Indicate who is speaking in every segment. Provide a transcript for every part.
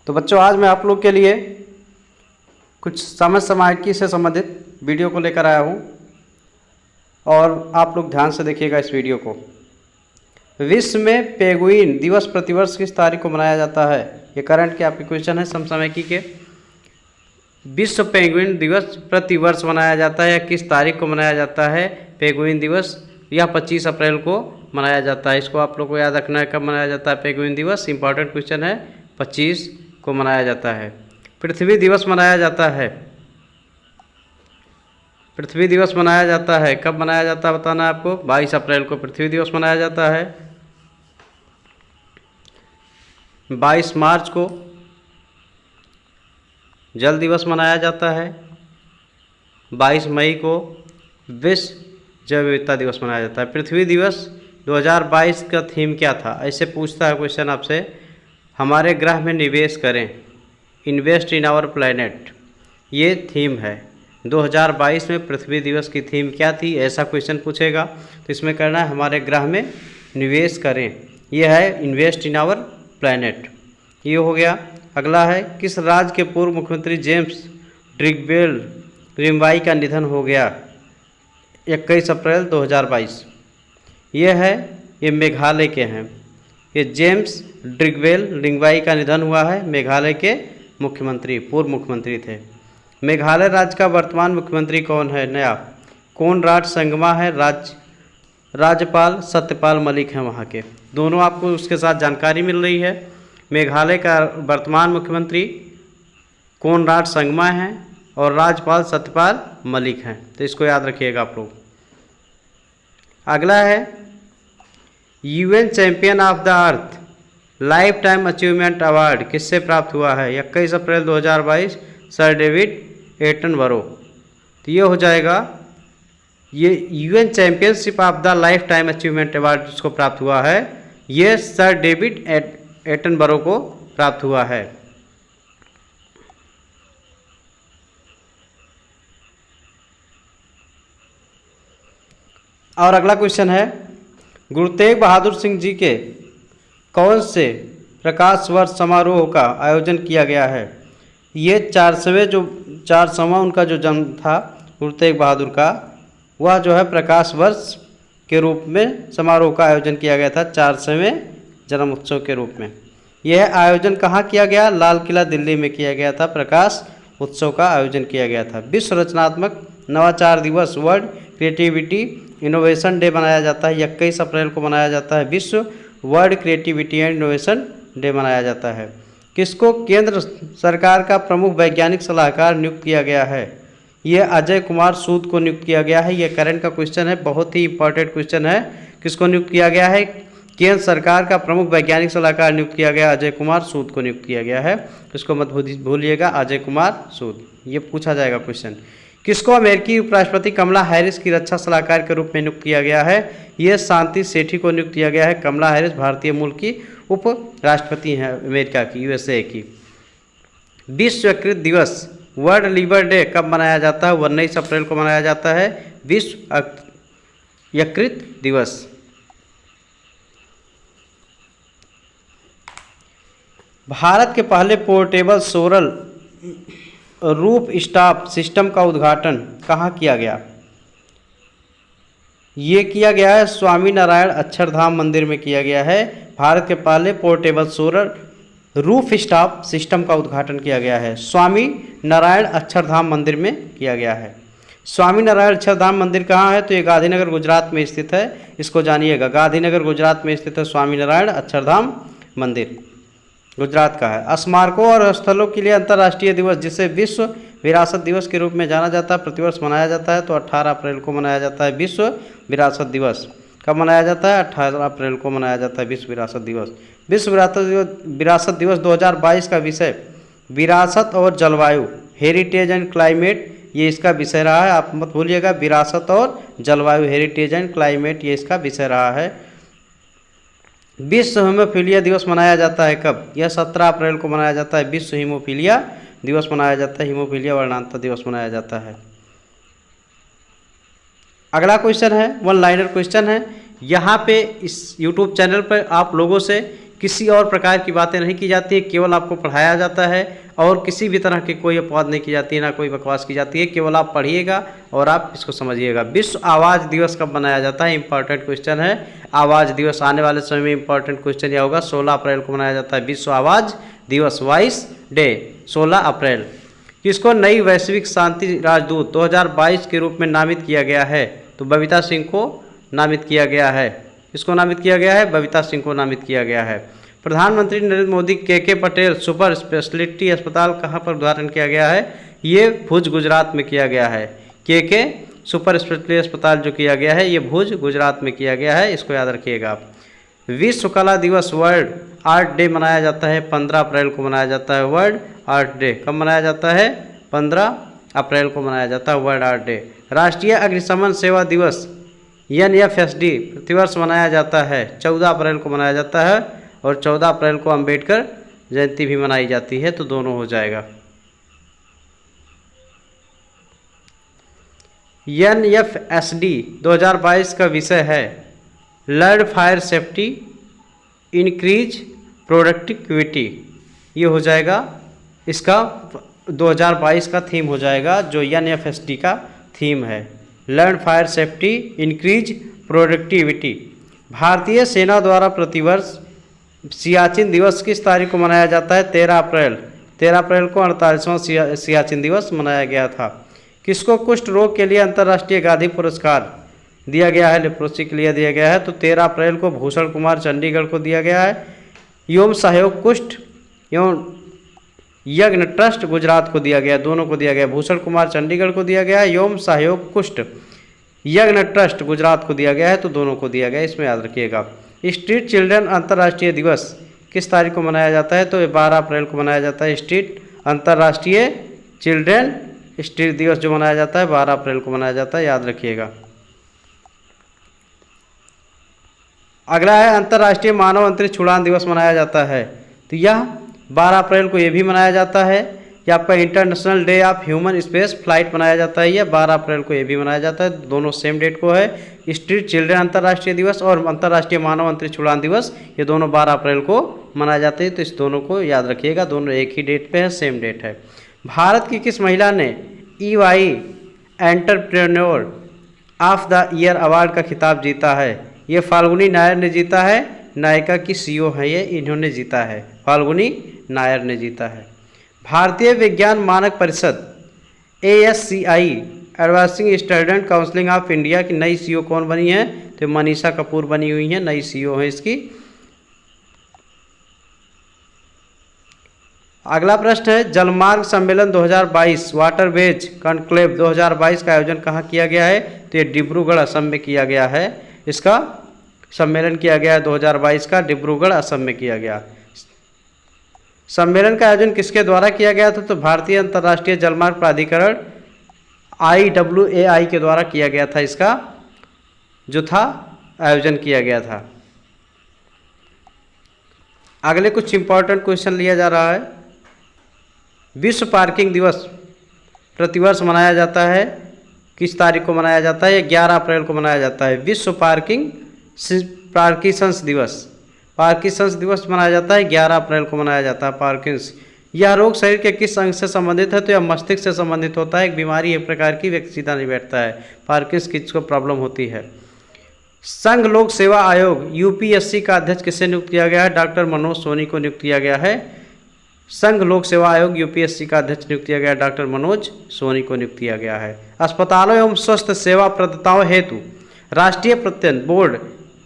Speaker 1: तो बच्चों, आज मैं आप लोग के लिए कुछ समसामयिकी से संबंधित वीडियो को लेकर आया हूँ और आप लोग ध्यान से देखिएगा इस वीडियो को। विश्व में पेंगुइन दिवस प्रतिवर्ष किस तारीख को मनाया जाता है? ये करंट के आपके क्वेश्चन है समसामयिकी के। विश्व पेंगुइन दिवस प्रतिवर्ष मनाया जाता है या किस तारीख को मनाया जाता है? पेंगुइन दिवस यह 25 अप्रैल को मनाया जाता है। इसको आप लोग को याद रखना है, कब मनाया जाता है पेंगुइन दिवस। इंपॉर्टेंट क्वेश्चन है, 25 को मनाया जाता है। पृथ्वी दिवस मनाया जाता है। पृथ्वी दिवस मनाया जाता है, कब मनाया जाता है बताना है आपको। 22 अप्रैल को पृथ्वी दिवस मनाया जाता है। 22 मार्च को जल दिवस मनाया जाता है। 22 मई को विश्व जैव विविधता दिवस मनाया जाता है। पृथ्वी दिवस 2022 का थीम क्या था? ऐसे पूछता है क्वेश्चन आपसे। हमारे ग्रह में निवेश करें, इन्वेस्ट इन आवर प्लैनेट, ये थीम है। 2022 में पृथ्वी दिवस की थीम क्या थी, ऐसा क्वेश्चन पूछेगा। तो इसमें करना है हमारे ग्रह में निवेश करें, ये है इन्वेस्ट इन आवर प्लैनेट, ये हो गया। अगला है, किस राज्य के पूर्व मुख्यमंत्री जेम्स ड्रिगवेल रिम्बाई का निधन हो गया? 21 अप्रैल 2022। ये मेघालय के हैं। ये जेम्स ड्रिगवेल रिम्बाई का निधन हुआ है, मेघालय के मुख्यमंत्री, पूर्व मुख्यमंत्री थे। मेघालय राज्य का वर्तमान मुख्यमंत्री कौन है? नया कोनराड संगमा है, राज्यपाल सत्यपाल मलिक हैं वहाँ के। दोनों आपको उसके साथ जानकारी मिल रही है। मेघालय का वर्तमान मुख्यमंत्री कोनराड संगमा हैं और राज्यपाल सत्यपाल मलिक हैं, तो इसको याद रखिएगा आप लोग। अगला है, UN champion of the earth life time achievement award किससे प्राप्त हुआ है? 21 अप्रैल 2022 सर डेविड एटनबरो। तो ये हो जाएगा, ये UN championship of the life time achievement award जिसको प्राप्त हुआ है, ये सर डेविड एटनबरो को प्राप्त हुआ है। और अगला क्वेश्चन है, गुरु तेग बहादुर सिंह जी के कौन से प्रकाश वर्ष समारोह का आयोजन किया गया है? ये 400वां उनका जो जन्म था गुरु तेग बहादुर का, वह जो है प्रकाश वर्ष के रूप में समारोह का आयोजन किया गया था, 400वें जन्म उत्सव के रूप में। यह आयोजन कहाँ किया गया? लाल किला दिल्ली में किया गया था, प्रकाश उत्सव का आयोजन किया गया था। विश्व रचनात्मक नवाचार दिवस वर्ल्ड क्रिएटिविटी इनोवेशन डे मनाया जाता है, 21 अप्रैल को मनाया जाता है। विश्व world creativity and innovation day मनाया जाता है। किसको केंद्र सरकार का प्रमुख वैज्ञानिक सलाहकार नियुक्त किया गया है? ये अजय कुमार सूद को नियुक्त किया गया है। ये करंट का क्वेश्चन है, बहुत ही इंपॉर्टेंट क्वेश्चन है। किसको नियुक्त किया गया है? केंद्र सरकार का प्रमुख वैज्ञानिक सलाहकार नियुक्त किया गया, अजय कुमार सूद को नियुक्त किया गया है। इसको मत भूलिएगा, अजय कुमार सूद, ये पूछा जाएगा क्वेश्चन। किसको अमेरिकी उपराष्ट्रपति कमला हैरिस की रक्षा सलाहकार के रूप में नियुक्त किया गया है? ये शांति सेठी को नियुक्त किया गया है। कमला हैरिस भारतीय मूल की उप राष्ट्रपति हैं अमेरिका की, यूएसए की। विश्व यकृत दिवस वर्ल्ड लीवर डे कब मनाया जाता है? 19 अप्रैल को मनाया जाता है, विश्व यकृत दिवस। भारत के पहले portable solar roof stop system का उद्घाटन कहाँ किया गया? ये किया गया है स्वामी नारायण अक्षरधाम मंदिर में किया गया है। भारत के पहले portable solar roof stop system का उद्घाटन किया गया है, स्वामी नारायण अक्षरधाम मंदिर में किया गया है। स्वामी नारायण अक्षरधाम मंदिर कहाँ है? तो ये गांधीनगर गुजरात में स्थित है, इसको जानिएगा। गांधीनगर गुजरात में स्थित है स्वामी नारायण अक्षरधाम मंदिर, गुजरात का है। स्मारकों और स्थलों के लिए अंतर्राष्ट्रीय दिवस जिसे विश्व विरासत दिवस के रूप में जाना जाता है, प्रतिवर्ष मनाया जाता है, तो 18 अप्रैल को मनाया जाता है विश्व विरासत दिवस। कब मनाया जाता है? 18 अप्रैल को मनाया जाता है विश्व विरासत दिवस। विश्व विरासत दिवस 2022 का विषय विरासत और जलवायु, हेरिटेज एंड क्लाइमेट, ये इसका विषय रहा है। आप मत भूलिएगा, विरासत और जलवायु, हेरिटेज एंड क्लाइमेट, ये इसका विषय रहा है। विश्व हीमोफीलिया दिवस मनाया जाता है कब? यह 17 अप्रैल को मनाया जाता है, विश्व हीमोफीलिया दिवस मनाया जाता है, हीमोफीलिया वर्णांतर दिवस मनाया जाता है। अगला क्वेश्चन है, वन लाइनर क्वेश्चन है। यहाँ पे इस YouTube चैनल पर आप लोगों से किसी और प्रकार की बातें नहीं की जाती है, केवल आपको पढ़ाया जाता है और किसी भी तरह की कोई अपवाद नहीं की जाती है, ना कोई बकवास की जाती है, केवल आप पढ़िएगा और आप इसको समझिएगा। विश्व आवाज़ दिवस कब मनाया जाता है? इंपॉर्टेंट क्वेश्चन है। आवाज़ दिवस आने वाले समय में इंपॉर्टेंट क्वेश्चन यह होगा, 16 अप्रैल को मनाया जाता है विश्व आवाज़ दिवस, वॉइस डे, 16 अप्रैल। किसको नई वैश्विक शांति राजदूत 2022 के रूप में नामित किया गया है? तो बबीता सिंह को नामित किया गया है। किसको नामित किया गया है? बबीता सिंह को नामित किया गया है। प्रधानमंत्री नरेंद्र मोदी के पटेल सुपर स्पेशलिटी अस्पताल कहाँ पर उद्घाटन किया गया है? ये भुज गुजरात में किया गया है। के सुपर स्पेशलिटी अस्पताल जो किया गया है ये भुज गुजरात में किया गया है, इसको याद रखिएगा आप। विश्व कला दिवस वर्ल्ड आर्ट डे मनाया जाता है 15 अप्रैल को मनाया जाता है। वर्ल्ड आर्ट डे कब मनाया जाता है? 15 अप्रैल को मनाया जाता है वर्ल्ड आर्ट डे। राष्ट्रीय अग्निशमन सेवा दिवस NFSD प्रतिवर्ष मनाया जाता है 14 अप्रैल को मनाया जाता है और 14 अप्रैल को अंबेडकर जयंती भी मनाई जाती है, तो दोनों हो जाएगा। NFSD 2022 का विषय है learn fire safety increase productivity, ये हो जाएगा इसका 2022 का थीम हो जाएगा, जो NFSD का थीम है, learn fire safety increase productivity. भारतीय सेना द्वारा प्रतिवर्ष सियाचिन दिवस किस तारीख को मनाया जाता है? 13 अप्रैल। 13 अप्रैल को 48वां सियाचिन दिवस मनाया गया था। किसको कुष्ठ रोग के लिए अंतर्राष्ट्रीय गांधी पुरस्कार दिया गया है? लेप्रोसी के लिए दिया गया है, तो 13 अप्रैल को भूषण कुमार चंडीगढ़ को दिया गया है। योम सहयोग कुष्ठ एवं यज्ञ ट्रस्ट गुजरात को दिया गया, दोनों को दिया गया। भूषण कुमार चंडीगढ़ को दिया गया है, योम सहयोग कुष्ठ यज्ञ ट्रस्ट गुजरात को दिया गया है, तो दोनों को दिया गया, इसमें याद रखिएगा। स्ट्रीट चिल्ड्रन अंतर्राष्ट्रीय दिवस किस तारीख को मनाया जाता है? तो ये 12 अप्रैल को मनाया जाता है। स्ट्रीट अंतर्राष्ट्रीय चिल्ड्रन स्ट्रीट दिवस जो मनाया जाता है 12 अप्रैल को मनाया जाता है, याद रखिएगा। अगला है अंतर्राष्ट्रीय मानव अंतरिक्ष उड़ान दिवस मनाया जाता है, तो यह 12 अप्रैल को ये भी मनाया जाता है। या आपका international day of human space flight मनाया जाता है, यह 12 अप्रैल को ये भी मनाया जाता है, दोनों सेम डेट को है। स्ट्रीट चिल्ड्रन अंतर्राष्ट्रीय दिवस और अंतर्राष्ट्रीय मानव अंतरिक्ष उड़ान दिवस ये दोनों 12 अप्रैल को मनाए जाते हैं, तो इस दोनों को याद रखिएगा, दोनों एक ही डेट पे है, सेम डेट है। भारत की किस महिला ने EY entrepreneur of the year award का खिताब जीता है? ये फाल्गुनी नायर ने जीता है, नायका की CEO है ये, इन्होंने जीता है, फाल्गुनी नायर ने जीता है। भारतीय विज्ञान मानक परिषद ASCI advising student counselling of India की नई CEO कौन बनी है? तो मनीषा कपूर बनी हुई है, नई CEO है इसकी। अगला प्रश्न है जलमार्ग सम्मेलन 2022 वाटरवेज कॉन्क्लेव 2022 का आयोजन कहाँ किया गया है? तो ये डिब्रूगढ़ असम में किया गया है, इसका सम्मेलन किया गया है 2022 का, डिब्रूगढ़ असम में किया गया। सम्मेलन का आयोजन किसके द्वारा किया गया था? तो भारतीय अंतर्राष्ट्रीय जलमार्ग प्राधिकरण IWAI के द्वारा किया गया था, इसका जो था आयोजन किया गया था। अगले कुछ इंपॉर्टेंट क्वेश्चन लिया जा रहा है। विश्व पार्किंग दिवस प्रतिवर्ष मनाया जाता है, किस तारीख को मनाया जाता है? 11 अप्रैल को मनाया जाता है। विश्व पार्किंसंस दिवस मनाया जाता है, 11 अप्रैल को मनाया जाता है। पार्किंस यह रोग शरीर के किस अंग से संबंधित है? तो यह मस्तिष्क से संबंधित होता है, एक बीमारी एक प्रकार की, व्यक्ति सीधा नहीं बैठता है। पार्किंस किसको प्रॉब्लम होती है? संघ लोक सेवा आयोग UPSC का अध्यक्ष किसे नियुक्त किया गया है? डॉक्टर मनोज सोनी को नियुक्त किया गया है। संघ लोक सेवा आयोग UPSC का अध्यक्ष नियुक्त किया गया है, डॉक्टर मनोज सोनी को नियुक्त किया गया है। अस्पतालों एवं स्वास्थ्य सेवा प्रदाताओं हेतु राष्ट्रीय प्रत्ययन बोर्ड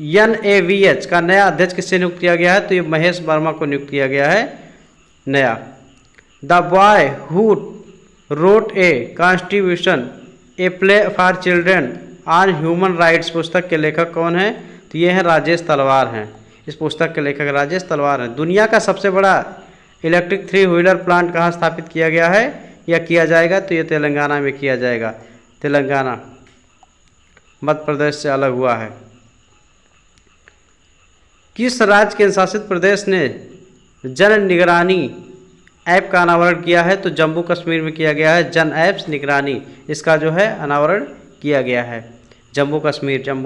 Speaker 1: NAVH का नया अध्यक्ष किससे नियुक्त किया गया है? तो ये महेश वर्मा को नियुक्त किया गया है नया। The boy who wrote a constitution a play for children on human rights पुस्तक के लेखक कौन है? तो ये हैं राजेश तलवार हैं, इस पुस्तक के लेखक राजेश तलवार हैं। दुनिया का सबसे बड़ा इलेक्ट्रिक 3 व्हीलर प्लांट कहाँ स्थापित किया गया है या किया जाएगा? तो ये तेलंगाना में किया जाएगा। तेलंगाना मध्य प्रदेश से अलग हुआ है। किस राज्य के शासित प्रदेश ने जन निगरानी ऐप का अनावरण किया है? तो जम्मू कश्मीर में किया गया है, जन ऐप्स निगरानी, इसका जो है अनावरण किया गया है Jammu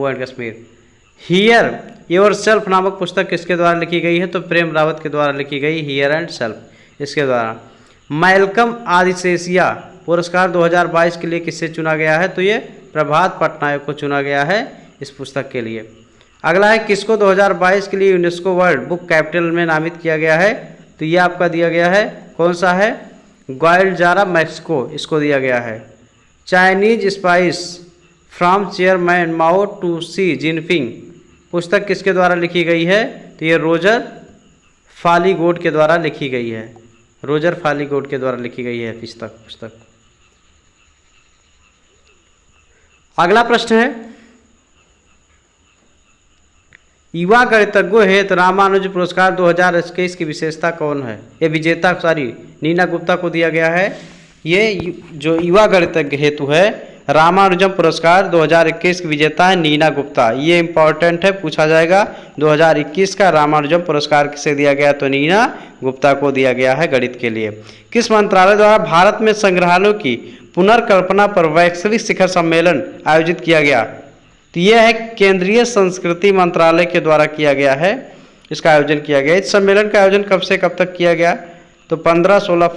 Speaker 1: and Kashmir. Here your self नामक पुस्तक किसके द्वारा लिखी गई है? तो प्रेम रावत के द्वारा लिखी गई, हियर एंड सेल्फ इसके द्वारा। मैल्कम आदिशेषिया पुरस्कार 2022 के लिए किससे चुना गया है? तो ये प्रभात पटनायक को चुना गया है इस पुस्तक के लिए। अगला है किसको 2022 के लिए यूनेस्को वर्ल्ड बुक कैपिटल में नामित किया गया है? तो ये आपका दिया गया है, कौन सा है? ग्वाडलजारा मैक्सिको, इसको दिया गया है। Chinese spies from chairman Mao to Xi Jinping पुस्तक किसके द्वारा लिखी गई है? तो ये रोजर फालीगोड के द्वारा लिखी गई है, रोजर फालीगोड के द्वारा लिखी गई है पुस्तक। अगला प्रश्न है युवा गणितज्ञों हेतु रामानुज पुरस्कार 2021 की विशेषता कौन है? ये विजेता नीना गुप्ता को दिया गया है। ये जो युवा गणितज्ञ हेतु है रामानुजम पुरस्कार 2021 की विजेता है नीना गुप्ता। ये इंपॉर्टेंट है, पूछा जाएगा 2021 का रामानुजम पुरस्कार किसे दिया गया? तो नीना गुप्ता को दिया गया है गणित के लिए। किस मंत्रालय द्वारा भारत में संग्रहालयों की पुनर्कल्पना पर वैश्विक शिखर सम्मेलन आयोजित किया गया? तो यह है केंद्रीय संस्कृति मंत्रालय के द्वारा किया गया है, इसका आयोजन किया गया। इस सम्मेलन का आयोजन कब से कब तक किया गया? तो 15-16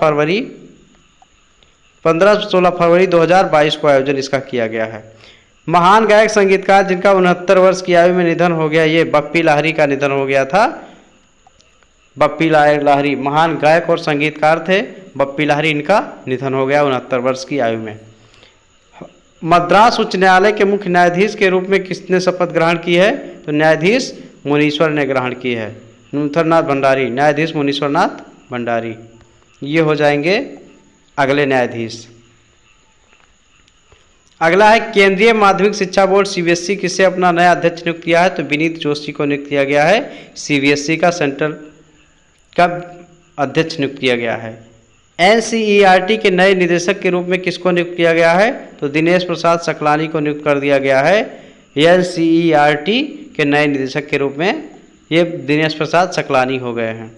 Speaker 1: फरवरी 2022 को आयोजन इसका किया गया है। महान गायक संगीतकार जिनका 69 वर्ष की आयु में निधन हो गया, ये बप्पी लाहिरी का निधन हो गया था। बप्पी लाहिरी महान गायक और संगीतकार थे, बप्पी लाहिरी इनका निधन हो गया 69 वर्ष की आयु में। मद्रास उच्च न्यायालय के मुख्य न्यायाधीश के रूप में किसने शपथ ग्रहण की है? तो न्यायाधीश मुनीश्वर ने ग्रहण की है, नुथरनाथ भंडारी, न्यायाधीश मुनीश्वरनाथ भंडारी ये हो जाएंगे अगले न्यायाधीश। अगला है केंद्रीय माध्यमिक शिक्षा बोर्ड सीबीएसई किसे अपना नया अध्यक्ष नियुक्त किया है? तो विनीत जोशी को नियुक्त किया गया है, सीबीएसई का सेंट्रल का अध्यक्ष नियुक्त किया गया है। एनसीईआरटी के नए निदेशक के रूप में किसको नियुक्त किया गया है? तो दिनेश प्रसाद सकलानी को नियुक्त कर दिया गया है। एनसीईआरटी के नए निदेशक के रूप में ये दिनेश प्रसाद सकलानी हो गए हैं।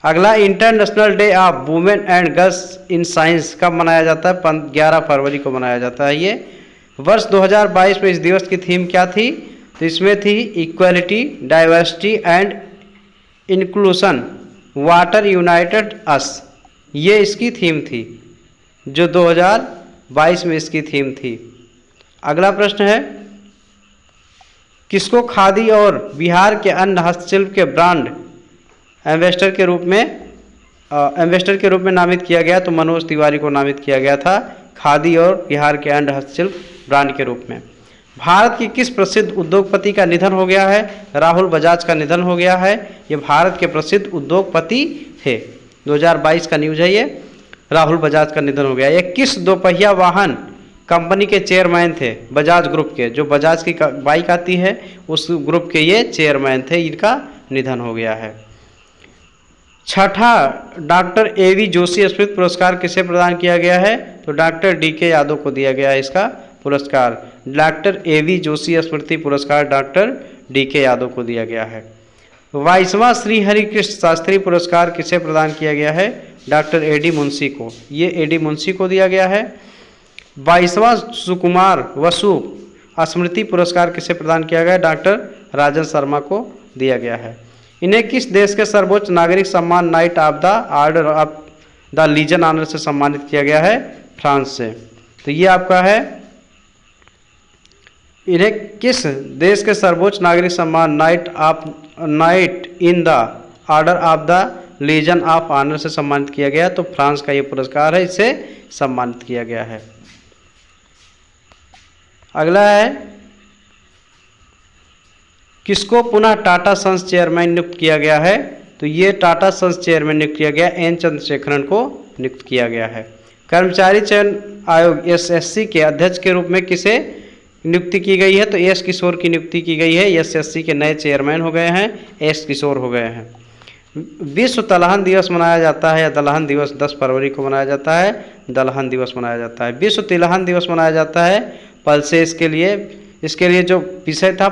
Speaker 1: अगला international day of women and girls in science कब मनाया जाता है? 11 फरवरी को मनाया जाता है। ये वर्ष 2022 में इस दिवस की थीम क्या थी? तो इसमें थी equality, diversity and inclusion, water united us, ये इसकी थीम थी जो 2022 में इसकी थीम थी। अगला प्रश्न है किसको खादी और बिहार के अन्य हस्तशिल्प के ब्रांड एम्बेसडर के रूप में नामित किया गया? तो मनोज तिवारी को नामित किया गया था खादी और बिहार के अन्य हस्तशिल्प ब्रांड के रूप में। भारत की किस प्रसिद्ध उद्योगपति का निधन हो गया है? राहुल बजाज का निधन हो गया है। ये भारत के प्रसिद्ध उद्योगपति थे, 2022 का न्यूज है ये, राहुल बजाज का निधन हो गया। ये किस दोपहिया वाहन कंपनी के चेयरमैन थे? बजाज ग्रुप के, जो बजाज की बाइक आती है उस ग्रुप के ये चेयरमैन थे, इनका निधन हो गया है। छठा डॉक्टर एवी जोशी स्मृति पुरस्कार किसे प्रदान किया गया है? तो डॉक्टर डीके यादव को दिया गया है इसका पुरस्कार। डॉक्टर एवी जोशी स्मृति पुरस्कार डॉक्टर डीके यादव को दिया गया है। 22वां श्री हरिकृष्ण शास्त्री पुरस्कार किसे प्रदान किया गया है? डॉक्टर एडी मुंशी को, ये एडी मुंशी को दिया गया है। 22वां सुकुमार बसु स्मृति पुरस्कार किसे प्रदान किया गया? डॉक्टर राजन शर्मा को दिया गया है। इन्हें किस देश के सर्वोच्च नागरिक सम्मान knight of the order of the legion honour से सम्मानित किया गया है? फ्रांस से। तो ये आपका है, इन्हें किस देश के सर्वोच्च नागरिक सम्मान knight in the order of the legion of honour से सम्मानित किया गया? तो फ्रांस का ये पुरस्कार है, इसे सम्मानित किया गया है। अगला है किसको पुनः टाटा सन्स चेयरमैन नियुक्त किया गया है? तो ये टाटा सन्स चेयरमैन नियुक्त किया गया एन चंद्रशेखरन को नियुक्त किया गया है। कर्मचारी चयन आयोग एसएससी के अध्यक्ष के रूप में किसे नियुक्ति की गई है? तो एस किशोर की नियुक्ति की गई है। एसएससी के नए चेयरमैन हो गए हैं, एस किशोर हो गए हैं। विश्व तिलहन दिवस मनाया जाता है या दलहन दिवस 10 फरवरी को मनाया जाता है? दलहन दिवस मनाया जाता है। विश्व तिलहन दिवस मनाया जाता है पल्सेस के लिए। इसके लिए जो विषय था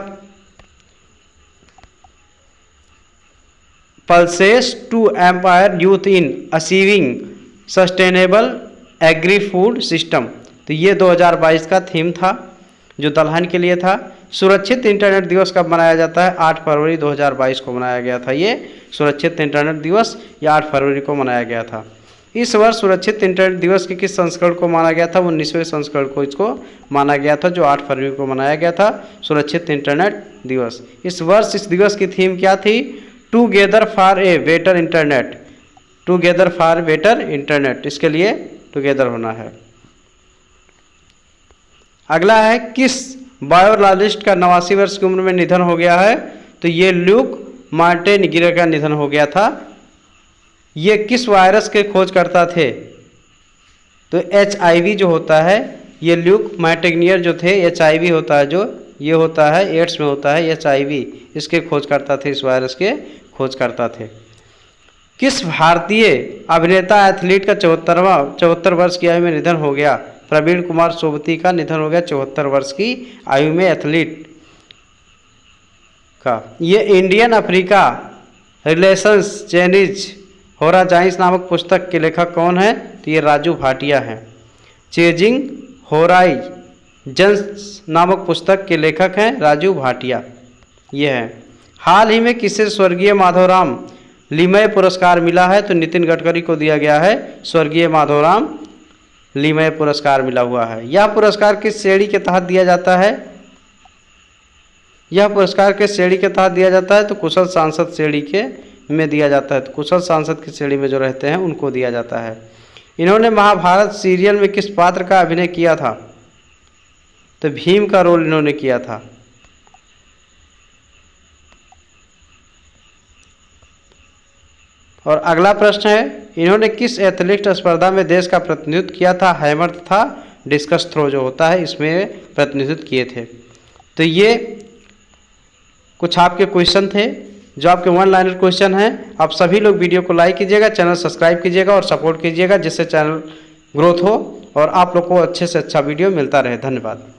Speaker 1: pulses to empower youth in achieving sustainable agri food system, तो ये 2022 का थीम था। जो दलहन के लिए था। सुरक्षित इंटरनेट दिवस कब मनाया जाता है? 8 फरवरी 2022 को मनाया गया था। ये सुरक्षित इंटरनेट दिवस ये 8 फरवरी को मनाया गया था। इस वर्ष सुरक्षित इंटरनेट दिवस के किस संस्करण को माना गया था? 19वें संस्करण को इसको माना गया था, जो 8 फरवरी को मनाया गया था सुरक्षित इंटरनेट दिवस। इस वर्ष इस दिवस की थीम क्या थी? Together for a better internet. Together for better internet, इसके लिए टुगेदर होना है। अगला है, किस बायोलॉजिस्ट का 89 वर्ष की उम्र में निधन हो गया है? तो ये ल्यूक मार्टिनगियर का निधन हो गया था। ये किस वायरस के खोजकर्ता थे? तो HIV जो होता है, ये ल्यूक मार्टिनगियर जो थे, HIV होता है जो, ये होता है एड्स में होता है HIV, इसके खोजकर्ता थे, इस वायरस के खोजकर्ता थे। किस भारतीय अभिनेता एथलीट का 74 वर्ष की आयु में निधन हो गया? प्रवीण कुमार सोबती का निधन हो गया 74 वर्ष की आयु में, एथलीट का। ये Indian Africa relations changes Horizons नामक पुस्तक के लेखक कौन है? तो ये राजू भाटिया हैं। चेजिंग होराइजन्स नामक पुस्तक के लेखक हैं राजू भाटिया, ये हैं। हाल ही में किसे स्वर्गीय माधवराम लिमय पुरस्कार मिला है? तो नितिन गडकरी को दिया गया है स्वर्गीय माधवराम लिमय पुरस्कार मिला हुआ है। यह पुरस्कार किस श्रेणी के तहत दिया जाता है? यह पुरस्कार किस श्रेणी के तहत दिया जाता है? तो कुशल सांसद श्रेणी के में दिया जाता है। तो कुशल सांसद की श्रेणी में जो रहते हैं उनको दिया जाता है। इन्होंने महाभारत सीरियल में किस पात्र का अभिनय किया था? तो भीम का रोल इन्होंने किया था। और अगला प्रश्न है, इन्होंने किस एथलेटिक्स स्पर्धा में देश का प्रतिनिधित्व किया था? हैमर तथा डिस्कस थ्रो जो होता है, इसमें प्रतिनिधित्व किए थे। तो ये कुछ आपके क्वेश्चन थे जो आपके 1 लाइनर क्वेश्चन हैं। आप सभी लोग वीडियो को लाइक कीजिएगा, चैनल सब्सक्राइब कीजिएगा और सपोर्ट कीजिएगा, जिससे चैनल ग्रोथ हो और आप लोग को अच्छे से अच्छा वीडियो मिलता रहे। धन्यवाद।